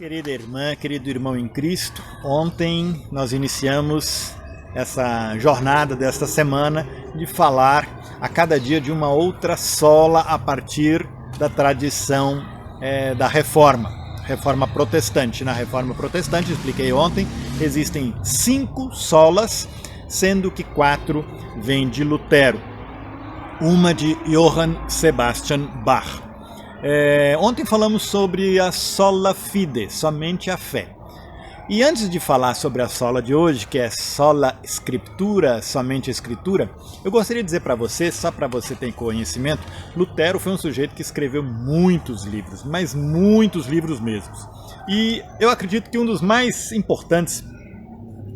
Querida irmã, querido irmão em Cristo, ontem nós iniciamos essa jornada desta semana de falar a cada dia de uma outra sola a partir da tradição da Reforma Protestante. Na Reforma Protestante, expliquei ontem, existem 5 solas, sendo que 4 vêm de Lutero. Uma de Johann Sebastian Bach. Ontem falamos sobre a sola fide, somente a fé. E antes de falar sobre a sola de hoje, que é sola scriptura, somente a escritura, eu gostaria de dizer para você, só para você ter conhecimento, Lutero foi um sujeito que escreveu muitos livros, mas muitos livros mesmo. E eu acredito que um dos mais importantes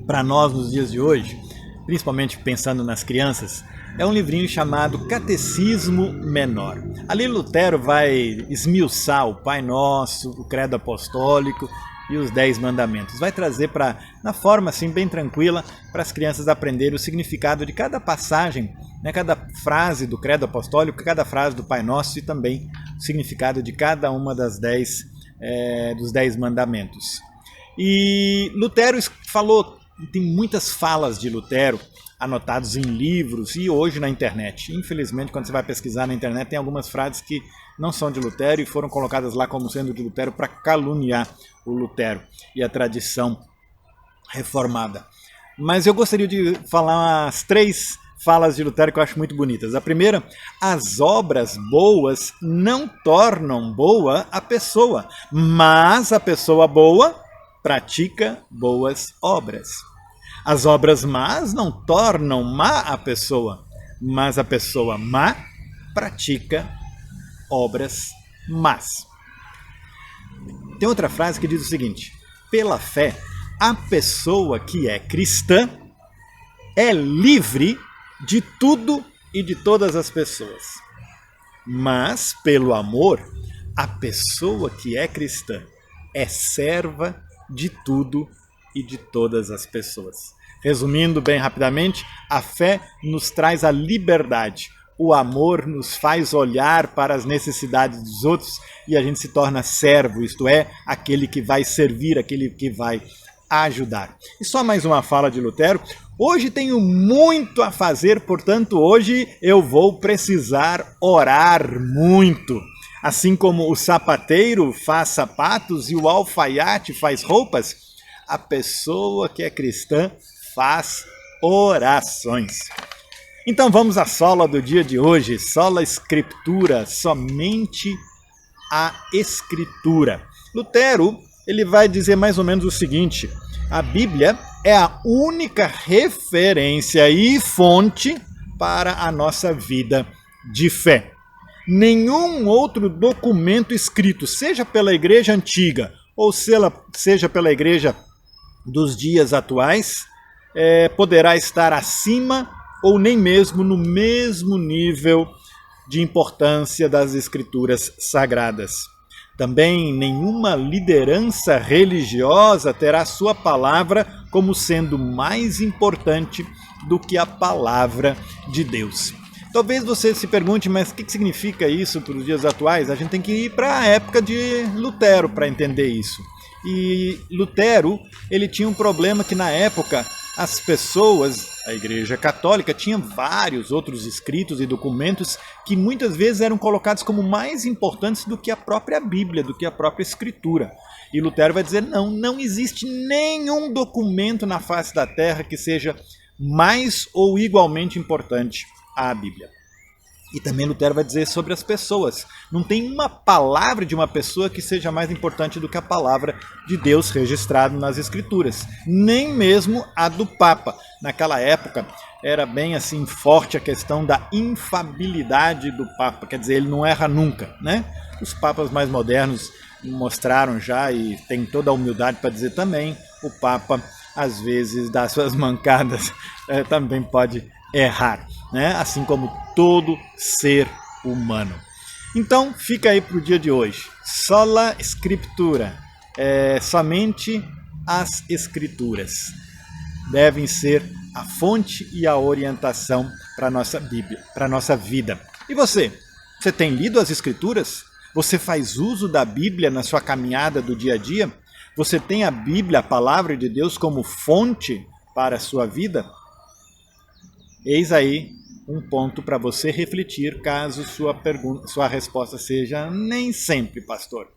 para nós nos dias de hoje, principalmente pensando nas crianças, é um livrinho chamado Catecismo Menor. Ali Lutero vai esmiuçar o Pai Nosso, o Credo Apostólico e os 10 Mandamentos. Vai trazer na forma assim bem tranquila para as crianças aprenderem o significado de cada passagem, né, cada frase do Credo Apostólico, cada frase do Pai Nosso e também o significado de cada uma dos 10 Mandamentos. E Lutero falou, tem muitas falas de Lutero anotados em livros e hoje na internet. Infelizmente, quando você vai pesquisar na internet, tem algumas frases que não são de Lutero e foram colocadas lá como sendo de Lutero para caluniar o Lutero e a tradição reformada. Mas eu gostaria de falar as 3 falas de Lutero que eu acho muito bonitas. A primeira, as obras boas não tornam boa a pessoa, mas a pessoa boa pratica boas obras. As obras más não tornam má a pessoa, mas a pessoa má pratica obras más. Tem outra frase que diz o seguinte: pela fé, a pessoa que é cristã é livre de tudo e de todas as pessoas. Mas, pelo amor, a pessoa que é cristã é serva de tudo e de todas as pessoas. Resumindo bem rapidamente, a fé nos traz a liberdade. O amor nos faz olhar para as necessidades dos outros e a gente se torna servo, isto é, aquele que vai servir, aquele que vai ajudar. E só mais uma fala de Lutero. Hoje tenho muito a fazer, portanto hoje eu vou precisar orar muito. Assim como o sapateiro faz sapatos e o alfaiate faz roupas, a pessoa que é cristã faz orações. Então vamos à sola do dia de hoje, sola scriptura, somente a escritura. Lutero, ele vai dizer mais ou menos o seguinte: a Bíblia é a única referência e fonte para a nossa vida de fé. Nenhum outro documento escrito, seja pela igreja antiga ou seja pela igreja dos dias atuais, poderá estar acima ou nem mesmo no mesmo nível de importância das escrituras sagradas. Também nenhuma liderança religiosa terá sua palavra como sendo mais importante do que a palavra de Deus. Talvez você se pergunte, mas o que significa isso para os dias atuais? A gente tem que ir para a época de Lutero para entender isso. E Lutero, ele tinha um problema que na época as pessoas, a Igreja Católica, tinha vários outros escritos e documentos que muitas vezes eram colocados como mais importantes do que a própria Bíblia, do que a própria Escritura. E Lutero vai dizer, não existe nenhum documento na face da Terra que seja mais ou igualmente importante à Bíblia. E também Lutero vai dizer sobre as pessoas. Não tem uma palavra de uma pessoa que seja mais importante do que a palavra de Deus registrada nas Escrituras. Nem mesmo a do Papa. Naquela época era bem assim forte a questão da infabilidade do Papa. Quer dizer, ele não erra nunca, né? Os papas mais modernos mostraram já e tem toda a humildade para dizer também, o Papa às vezes dá suas mancadas, também pode errar, né? Assim como todo ser humano. Então fica aí para o dia de hoje. Sola scriptura, somente as escrituras devem ser a fonte e a orientação para a nossa Bíblia, para a nossa vida. E você tem lido as escrituras? Você faz uso da Bíblia na sua caminhada do dia a dia? Você tem a Bíblia, a palavra de Deus, como fonte para a sua vida? Eis aí um ponto para você refletir, caso sua resposta seja nem sempre, pastor.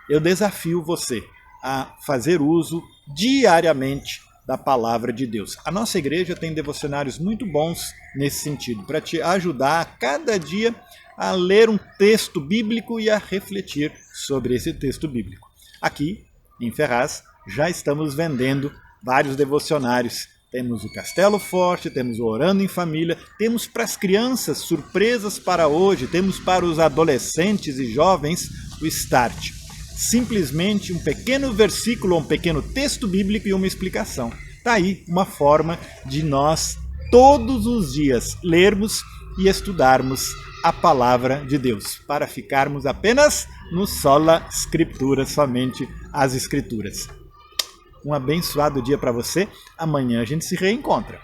Eu desafio você a fazer uso diariamente da palavra de Deus. A nossa igreja tem devocionários muito bons nesse sentido, para te ajudar a cada dia a ler um texto bíblico e a refletir sobre esse texto bíblico. Aqui, em Ferraz, já estamos vendendo vários devocionários. Temos o Castelo Forte, temos o Orando em Família, temos para as crianças surpresas para hoje, temos para os adolescentes e jovens o Start. Simplesmente um pequeno versículo, um pequeno texto bíblico e uma explicação. Está aí uma forma de nós todos os dias lermos e estudarmos a palavra de Deus, para ficarmos apenas no sola scriptura, somente as escrituras. Um abençoado dia para você. Amanhã a gente se reencontra.